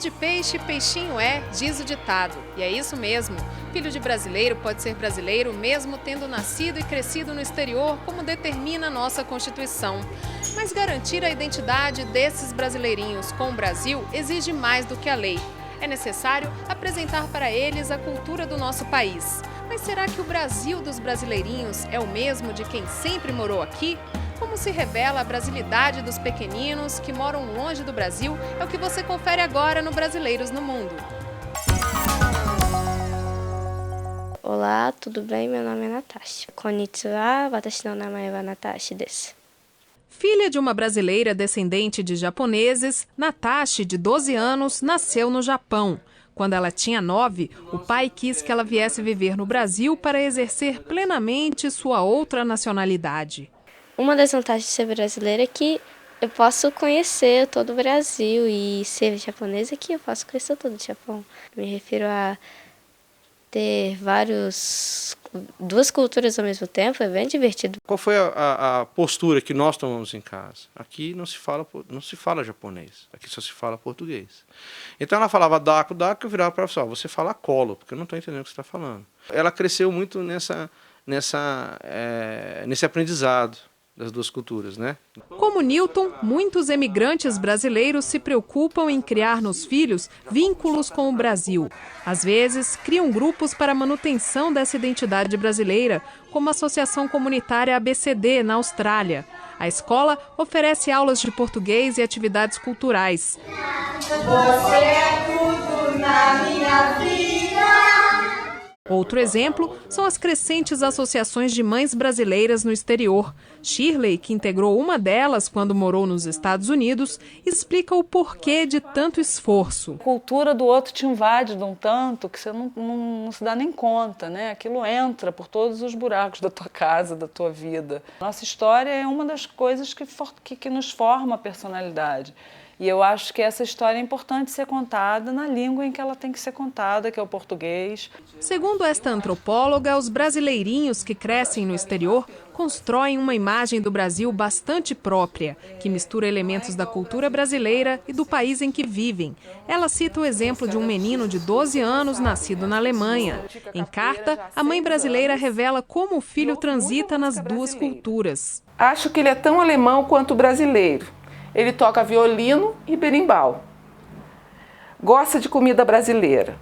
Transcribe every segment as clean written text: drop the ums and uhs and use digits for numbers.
de peixe, peixinho é, diz o ditado. E é isso mesmo. Filho de brasileiro pode ser brasileiro mesmo tendo nascido e crescido no exterior, como determina a nossa Constituição. Mas garantir a identidade desses brasileirinhos com o Brasil exige mais do que a lei. É necessário apresentar para eles a cultura do nosso país. Mas será que o Brasil dos brasileirinhos é o mesmo de quem sempre morou aqui? Como se revela a brasilidade dos pequeninos que moram longe do Brasil é o que você confere agora no Brasileiros no Mundo. Olá, tudo bem? Meu nome é Natasha. Konnichiwa, watashi no namae wa Natasha desu. Filha de uma brasileira descendente de japoneses, Natasha, de 12 anos, nasceu no Japão. Quando ela tinha 9, o pai quis que ela viesse viver no Brasil para exercer plenamente sua outra nacionalidade. Uma das vantagens de ser brasileira é que eu posso conhecer todo o Brasil, e ser japonesa é que eu posso conhecer todo o Japão. Me refiro a ter duas culturas ao mesmo tempo, é bem divertido. Qual foi a postura que nós tomamos em casa? Aqui não se fala japonês, aqui só se fala português. Então ela falava daco, eu virava para ela, você fala colo, porque eu não estou entendendo o que você está falando. Ela cresceu muito nesse aprendizado das duas culturas, né? Como Newton, muitos emigrantes brasileiros se preocupam em criar nos filhos vínculos com o Brasil. Às vezes, criam grupos para a manutenção dessa identidade brasileira, como a Associação Comunitária ABCD, na Austrália. A escola oferece aulas de português e atividades culturais. Você é tudo na minha vida. Outro exemplo são as crescentes associações de mães brasileiras no exterior. Shirley, que integrou uma delas quando morou nos Estados Unidos, explica o porquê de tanto esforço. A cultura do outro te invade de um tanto que você não se dá nem conta, né? Aquilo entra por todos os buracos da tua casa, da tua vida. Nossa história é uma das coisas que nos forma a personalidade. E eu acho que essa história é importante ser contada na língua em que ela tem que ser contada, que é o português. Segundo esta antropóloga, os brasileirinhos que crescem no exterior constroem uma imagem do Brasil bastante própria, que mistura elementos da cultura brasileira e do país em que vivem. Ela cita o exemplo de um menino de 12 anos nascido na Alemanha. Em carta, a mãe brasileira revela como o filho transita nas duas culturas. Acho que ele é tão alemão quanto brasileiro. Ele toca violino e berimbau. Gosta de comida brasileira.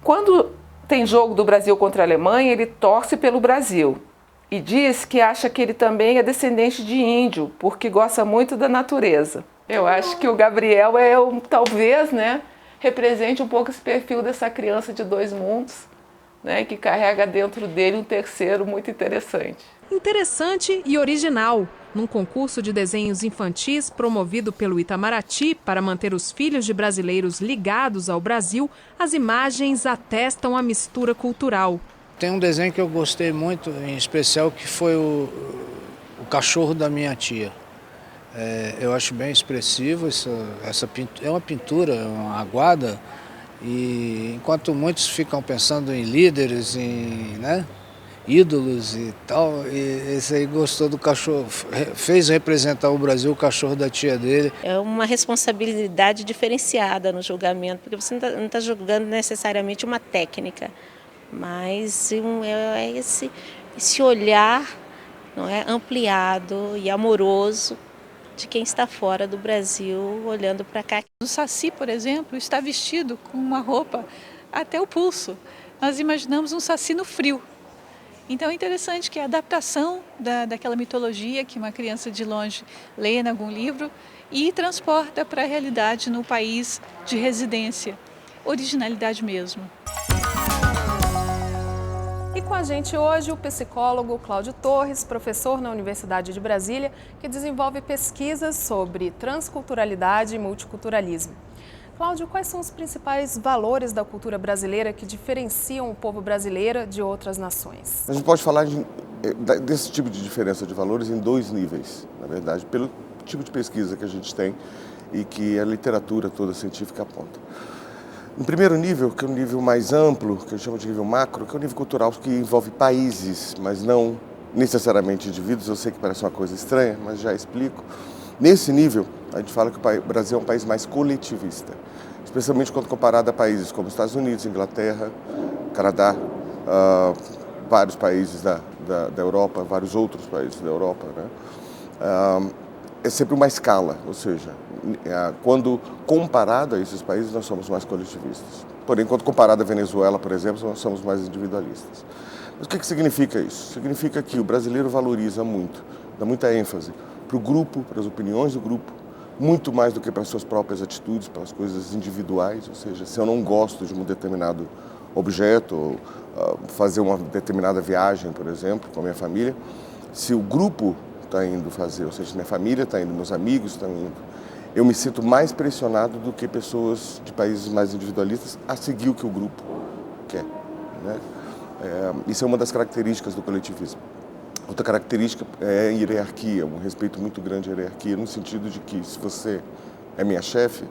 Quando tem jogo do Brasil contra a Alemanha, ele torce pelo Brasil. E diz que acha que ele também é descendente de índio, porque gosta muito da natureza. Eu acho que o Gabriel talvez, represente um pouco esse perfil dessa criança de dois mundos, que carrega dentro dele um terceiro muito interessante. Interessante e original. Num concurso de desenhos infantis promovido pelo Itamaraty para manter os filhos de brasileiros ligados ao Brasil, as imagens atestam a mistura cultural. Tem um desenho que eu gostei muito, em especial, que foi o cachorro da minha tia. Eu acho bem expressivo, é uma pintura, uma aguada, e enquanto muitos ficam pensando em líderes, ídolos e tal, e esse aí gostou do cachorro, fez representar o Brasil, o cachorro da tia dele. É uma responsabilidade diferenciada no julgamento, porque você não está julgando necessariamente uma técnica, mas é esse olhar, não é, ampliado e amoroso de quem está fora do Brasil, olhando para cá. O Saci, por exemplo, está vestido com uma roupa até o pulso. Nós imaginamos um Saci no frio. Então é interessante que a adaptação daquela mitologia que uma criança de longe lê em algum livro e transporta para a realidade no país de residência. Originalidade mesmo. E com a gente hoje o psicólogo Cláudio Torres, professor na Universidade de Brasília, que desenvolve pesquisas sobre transculturalidade e multiculturalismo. Cláudio, quais são os principais valores da cultura brasileira que diferenciam o povo brasileiro de outras nações? A gente pode falar desse tipo de diferença de valores em dois níveis, na verdade, pelo tipo de pesquisa que a gente tem e que a literatura toda científica aponta. No primeiro nível, que é um nível mais amplo, que eu chamo de nível macro, que é o nível cultural que envolve países, mas não necessariamente indivíduos. Eu sei que parece uma coisa estranha, mas já explico. Nesse nível, a gente fala que o Brasil é um país mais coletivista. especialmente quando comparada a países como Estados Unidos, Inglaterra, Canadá, vários países da Europa, vários outros países da Europa, né? É sempre uma escala, ou seja, quando comparado a esses países, nós somos mais coletivistas. Porém, quando comparado à Venezuela, por exemplo, nós somos mais individualistas. Mas o que significa isso? Significa que o brasileiro valoriza muito, dá muita ênfase para o grupo, para as opiniões do grupo, muito mais do que para as suas próprias atitudes, para as coisas individuais, ou seja, se eu não gosto de um determinado objeto, ou fazer uma determinada viagem, por exemplo, com a minha família, se o grupo está indo fazer, ou seja, se minha família está indo, meus amigos estão indo, eu me sinto mais pressionado do que pessoas de países mais individualistas a seguir o que o grupo quer, né? Isso é uma das características do coletivismo. Outra característica é a hierarquia, um respeito muito grande à hierarquia, no sentido de que se você é minha chefe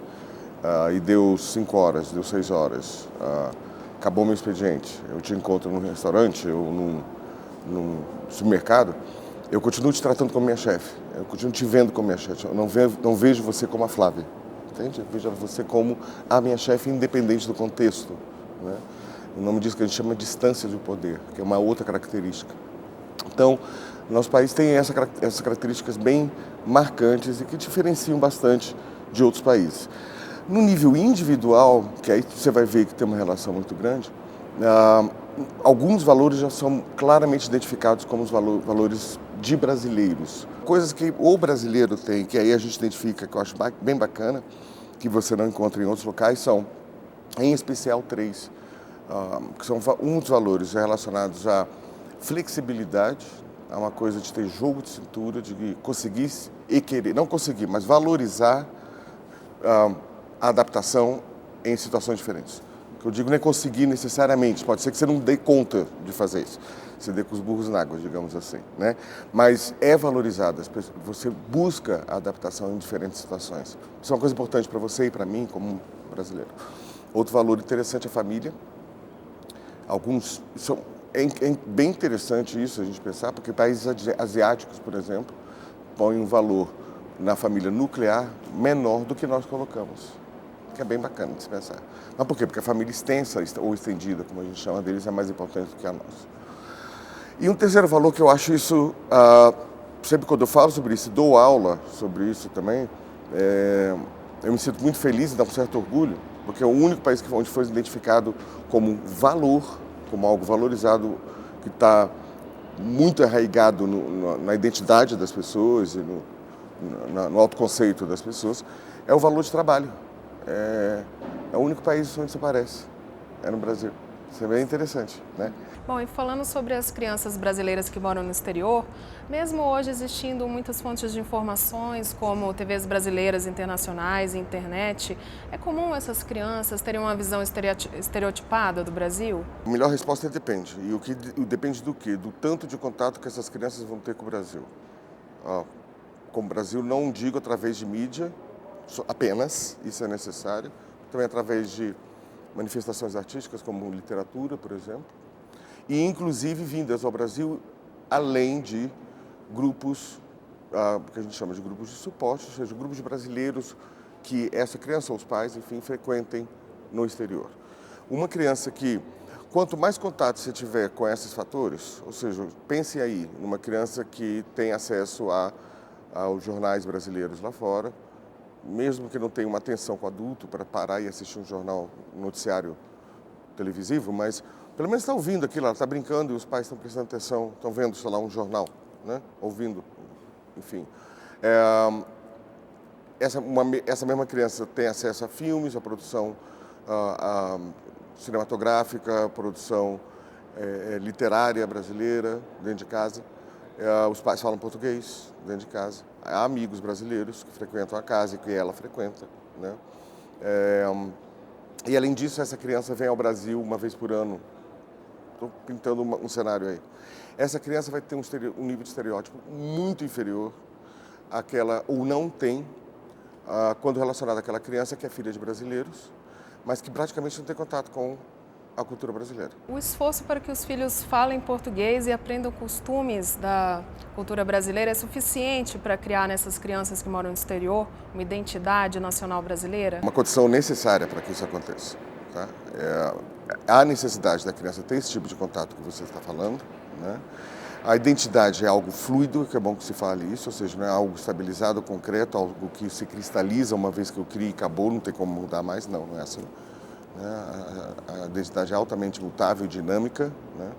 e deu 5 horas, deu 6 horas, acabou meu expediente, eu te encontro num restaurante ou num supermercado, eu continuo te tratando como minha chefe, eu continuo te vendo como minha chefe, eu não vejo você como a Flávia, entende? Eu vejo você como a minha chefe independente do contexto, né? O nome disso que a gente chama de distância de poder, que é uma outra característica. Então, nosso país tem essas características bem marcantes e que diferenciam bastante de outros países. No nível individual, que aí você vai ver que tem uma relação muito grande, alguns valores já são claramente identificados como os valores de brasileiros. Coisas que o brasileiro tem, que aí a gente identifica, que eu acho bem bacana, que você não encontra em outros locais, são, em especial, 3, que são uns valores relacionados à flexibilidade, a uma coisa de ter jogo de cintura, de conseguir e querer, não conseguir, mas valorizar a adaptação em situações diferentes. O que eu digo não é conseguir necessariamente, pode ser que você não dê conta de fazer isso, você dê com os burros na água, digamos assim, né? Mas é valorizado, você busca a adaptação em diferentes situações. Isso é uma coisa importante para você e para mim, como brasileiro. Outro valor interessante é a família. É bem interessante isso a gente pensar, porque países asiáticos, por exemplo, põem um valor na família nuclear menor do que nós colocamos, que é bem bacana de se pensar. Mas por quê? Porque a família extensa ou estendida, como a gente chama deles, é mais importante do que a nossa. E um terceiro valor que eu acho isso, sempre quando eu falo sobre isso, dou aula sobre isso também, eu me sinto muito feliz e dá um certo orgulho, porque é o único país onde foi identificado como valor, como algo valorizado, que está muito arraigado na identidade das pessoas e no autoconceito das pessoas, é o valor de trabalho. É o único país onde isso aparece, é no Brasil. Isso é bem interessante, né? Bom, e falando sobre as crianças brasileiras que moram no exterior, mesmo hoje existindo muitas fontes de informações, como TVs brasileiras internacionais e internet, é comum essas crianças terem uma visão estereotipada do Brasil? A melhor resposta é depende. E depende do quê? Do tanto de contato que essas crianças vão ter com o Brasil. Com o Brasil, não digo através de mídia, apenas, isso é necessário, também através de manifestações artísticas, como literatura, por exemplo, e inclusive vindas ao Brasil além de grupos, que a gente chama de grupos de suporte, ou seja, grupos de brasileiros que essa criança ou os pais, enfim, frequentem no exterior. Uma criança que, quanto mais contato você tiver com esses fatores, ou seja, pense aí numa criança que tem acesso aos jornais brasileiros lá fora, mesmo que não tenha uma atenção com o adulto para parar e assistir um jornal, um noticiário televisivo, mas pelo menos está ouvindo aquilo, ela está brincando e os pais estão prestando atenção, estão vendo, sei lá, um jornal, né? Ouvindo, enfim. Essa mesma criança tem acesso a filmes, a produção cinematográfica, a produção literária brasileira dentro de casa. Os pais falam português dentro de casa. Há amigos brasileiros que frequentam a casa e que ela frequenta, né? E além disso, essa criança vem ao Brasil uma vez por ano. Estou pintando um cenário aí. Essa criança vai ter um nível de estereótipo muito inferior àquela, ou não tem, quando relacionada àquela criança que é filha de brasileiros, mas que praticamente não tem contato com a cultura brasileira. O esforço para que os filhos falem português e aprendam costumes da cultura brasileira é suficiente para criar nessas crianças que moram no exterior uma identidade nacional brasileira? Uma condição necessária para que isso aconteça. Tá? Há necessidade da criança ter esse tipo de contato que você está falando, né? A identidade é algo fluido, que é bom que se fale isso, ou seja, não é algo estabilizado, concreto, algo que se cristaliza uma vez que eu crio e acabou, não tem como mudar mais, não é assim. A identidade é altamente mutável e dinâmica, né?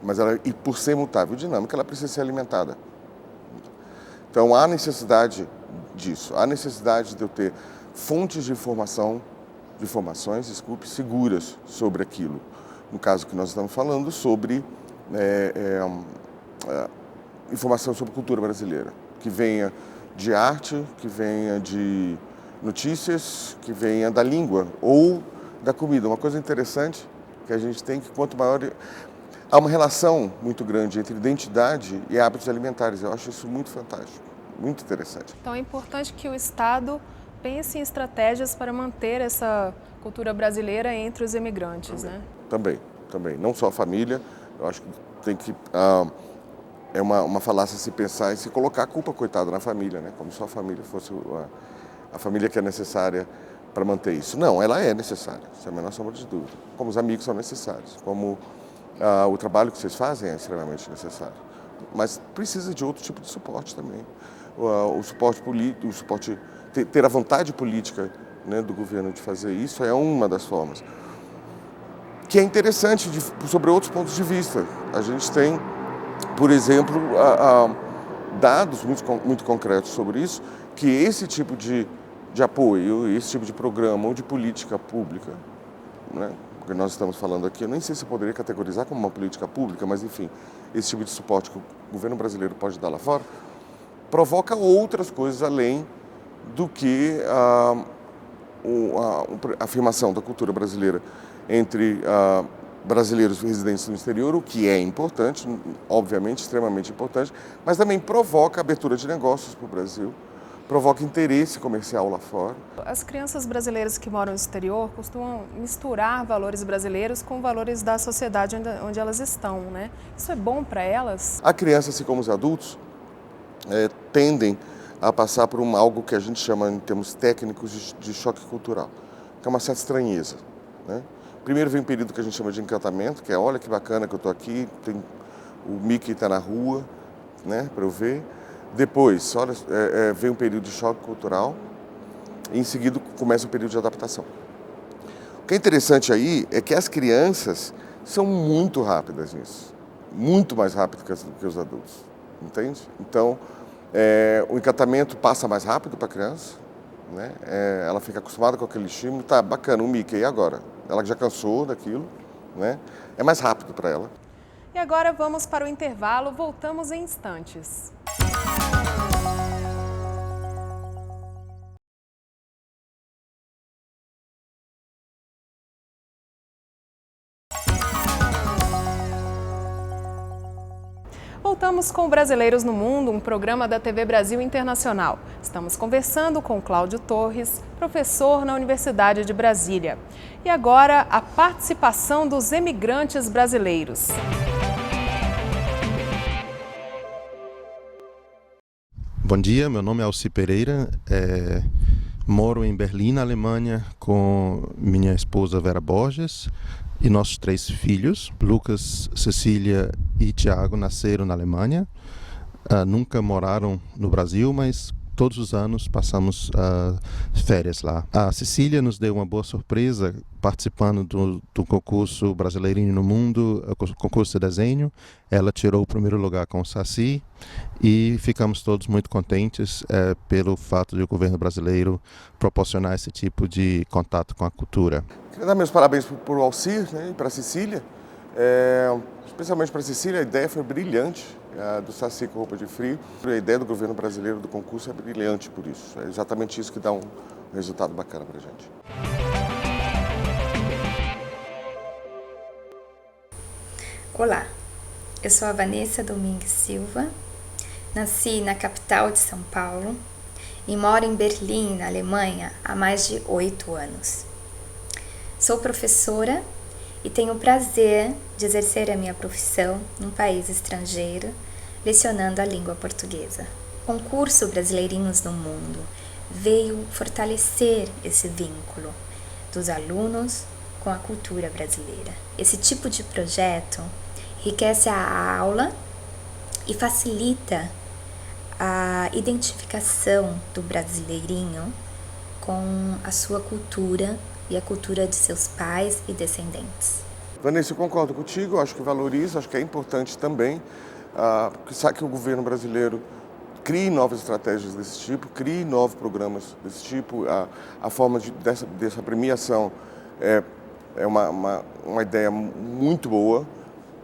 Mas e por ser mutável e dinâmica, ela precisa ser alimentada. Então há necessidade disso, há necessidade de eu ter fontes de informações, seguras sobre aquilo. No caso que nós estamos falando, sobre informação sobre cultura brasileira, que venha de arte, que venha de notícias, que venha da língua ou da comida. Uma coisa interessante que a gente tem que quanto maior... Há uma relação muito grande entre identidade e hábitos alimentares. Eu acho isso muito fantástico, muito interessante. Então é importante que o Estado pense em estratégias para manter essa cultura brasileira entre os imigrantes, né? Também. Não só a família, eu acho que tem que... é uma falácia se pensar e se colocar a culpa, coitado, na família, né? Como se a família fosse a família que é necessária para manter isso. Não, ela é necessária, sem a menor sombra de dúvida. Como os amigos são necessários, como o trabalho que vocês fazem é extremamente necessário. Mas precisa de outro tipo de suporte também. O suporte político, ter a vontade política, né, do governo de fazer isso é uma das formas. Que é interessante sobre outros pontos de vista. A gente tem, por exemplo, dados muito concretos sobre isso, que esse tipo de apoio, esse tipo de programa ou de política pública, né, que nós estamos falando aqui, eu nem sei se eu poderia categorizar como uma política pública, mas enfim, esse tipo de suporte que o governo brasileiro pode dar lá fora, provoca outras coisas além do que a afirmação da cultura brasileira entre brasileiros residentes no exterior, o que é importante, obviamente extremamente importante, mas também provoca abertura de negócios para o Brasil, provoca interesse comercial lá fora. As crianças brasileiras que moram no exterior costumam misturar valores brasileiros com valores da sociedade onde elas estão, né? Isso é bom para elas? A criança, assim como os adultos, tendem a passar por algo que a gente chama, em termos técnicos, de choque cultural, que é uma certa estranheza, né? Primeiro vem um período que a gente chama de encantamento, que é olha que bacana que eu estou aqui, o Mickey está na rua, né, para eu ver. Depois, vem um período de choque cultural e em seguida começa um período de adaptação. O que é interessante aí é que as crianças são muito rápidas nisso, muito mais rápidas do que os adultos, entende? Então, o encantamento passa mais rápido para a criança, né? Ela fica acostumada com aquele estímulo, tá bacana, o Mickey, e agora? Ela já cansou daquilo, né? É mais rápido para ela. E agora vamos para o intervalo, voltamos em instantes. Voltamos com Brasileiros no Mundo, um programa da TV Brasil Internacional. Estamos conversando com Cláudio Torres, professor na Universidade de Brasília. E agora, a participação dos emigrantes brasileiros. Bom dia, meu nome é Alci Pereira, moro em Berlim, na Alemanha, com minha esposa Vera Borges e nossos 3 filhos. Lucas, Cecília e Tiago nasceram na Alemanha, nunca moraram no Brasil, mas todos os anos passamos férias lá. A Cecília nos deu uma boa surpresa participando do concurso Brasileirinho no Mundo, concurso de desenho. Ela tirou o primeiro lugar com o Saci e ficamos todos muito contentes pelo fato de o governo brasileiro proporcionar esse tipo de contato com a cultura. Queria dar meus parabéns para o Alcir, né, e para a Cecília. Especialmente para a Cecília, a ideia foi brilhante, do Saci com roupa de frio. A ideia do governo brasileiro do concurso é brilhante por isso. É exatamente isso que dá um resultado bacana para a gente. Olá, eu sou a Vanessa Domingues Silva, nasci na capital de São Paulo e moro em Berlim, na Alemanha, há mais de 8 anos. Sou professora e tenho o prazer de exercer a minha profissão num país estrangeiro, lecionando a língua portuguesa. O concurso Brasileirinhos no Mundo veio fortalecer esse vínculo dos alunos com a cultura brasileira. Esse tipo de projeto enriquece a aula e facilita a identificação do brasileirinho com a sua cultura e a cultura de seus pais e descendentes. Vanessa, eu concordo contigo, acho que valoriza, acho que é importante também que o governo brasileiro crie novas estratégias desse tipo, crie novos programas desse tipo. A forma dessa premiação é uma ideia muito boa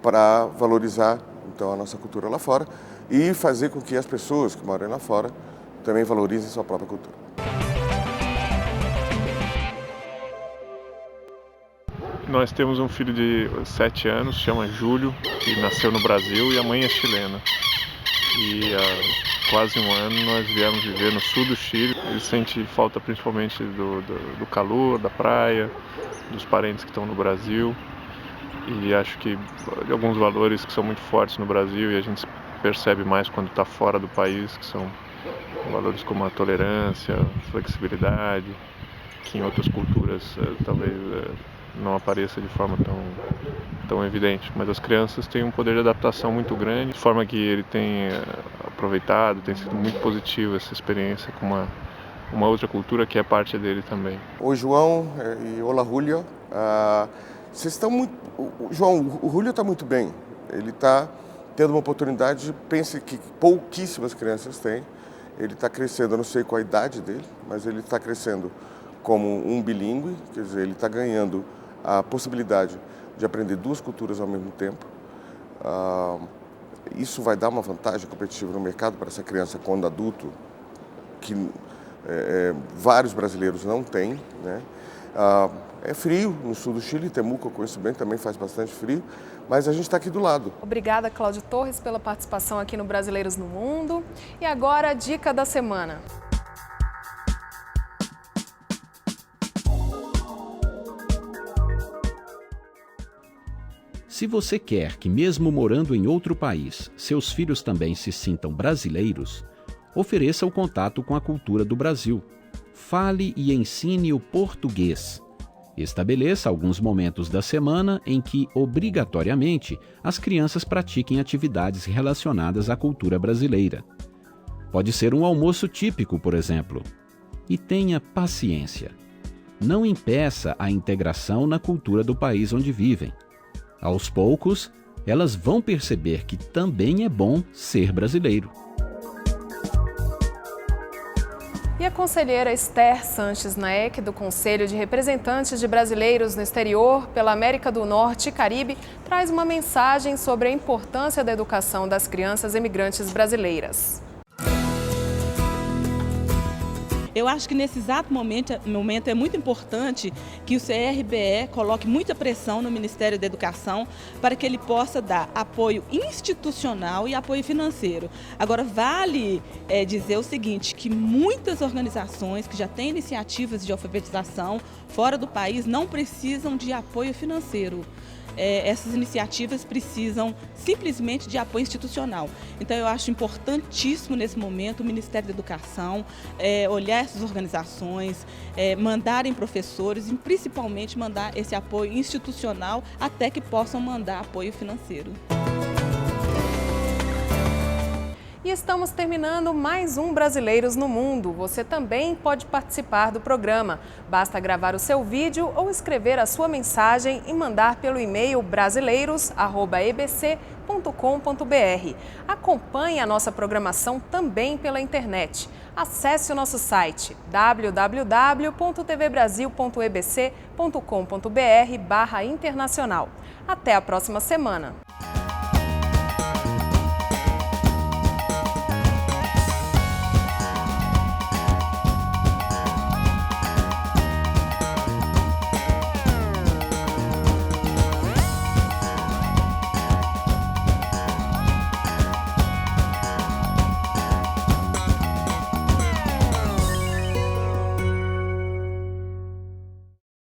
para valorizar então a nossa cultura lá fora e fazer com que as pessoas que moram lá fora também valorizem sua própria cultura. Nós temos um filho de 7 anos, chama Júlio, que nasceu no Brasil e a mãe é chilena. E há quase um ano nós viemos viver no sul do Chile. Ele sente falta principalmente do calor, da praia, dos parentes que estão no Brasil. E acho que de alguns valores que são muito fortes no Brasil e a gente percebe mais quando está fora do país, que são valores como a tolerância, a flexibilidade, que em outras culturas talvez não apareça de forma tão evidente. Mas as crianças têm um poder de adaptação muito grande, de forma que ele tem aproveitado, tem sido muito positivo essa experiência com uma outra cultura que é parte dele também. Oi, João e olá, Julio. Vocês estão muito... João, o Julio está muito bem. Ele está tendo uma oportunidade, pense que pouquíssimas crianças têm. Ele está crescendo, eu não sei qual a idade dele, mas ele está crescendo como um bilíngue, quer dizer, ele está ganhando a possibilidade de aprender 2 culturas ao mesmo tempo. Isso vai dar uma vantagem competitiva no mercado para essa criança quando adulto, que vários brasileiros não têm, né? É frio no sul do Chile, Temuco eu conheço bem, também faz bastante frio, mas a gente está aqui do lado. Obrigada, Cláudio Torres, pela participação aqui no Brasileiros no Mundo. E agora a dica da semana. Se você quer que, mesmo morando em outro país, seus filhos também se sintam brasileiros, ofereça o contato com a cultura do Brasil. Fale e ensine o português. Estabeleça alguns momentos da semana em que, obrigatoriamente, as crianças pratiquem atividades relacionadas à cultura brasileira. Pode ser um almoço típico, por exemplo. E tenha paciência. Não impeça a integração na cultura do país onde vivem. Aos poucos, elas vão perceber que também é bom ser brasileiro. E a conselheira Esther Sanches Naek, do Conselho de Representantes de Brasileiros no Exterior pela América do Norte e Caribe, traz uma mensagem sobre a importância da educação das crianças imigrantes brasileiras. Eu acho que nesse exato momento é muito importante que o CRBE coloque muita pressão no Ministério da Educação para que ele possa dar apoio institucional e apoio financeiro. Agora, vale dizer o seguinte, que muitas organizações que já têm iniciativas de alfabetização fora do país não precisam de apoio financeiro. Essas iniciativas precisam simplesmente de apoio institucional. Então eu acho importantíssimo nesse momento o Ministério da Educação olhar essas organizações, mandarem professores e principalmente mandar esse apoio institucional até que possam mandar apoio financeiro. E estamos terminando mais um Brasileiros no Mundo. Você também pode participar do programa. Basta gravar o seu vídeo ou escrever a sua mensagem e mandar pelo e-mail brasileiros@ebc.com.br. Acompanhe a nossa programação também pela internet. Acesse o nosso site www.tvbrasil.ebc.com.br/internacional. Até a próxima semana!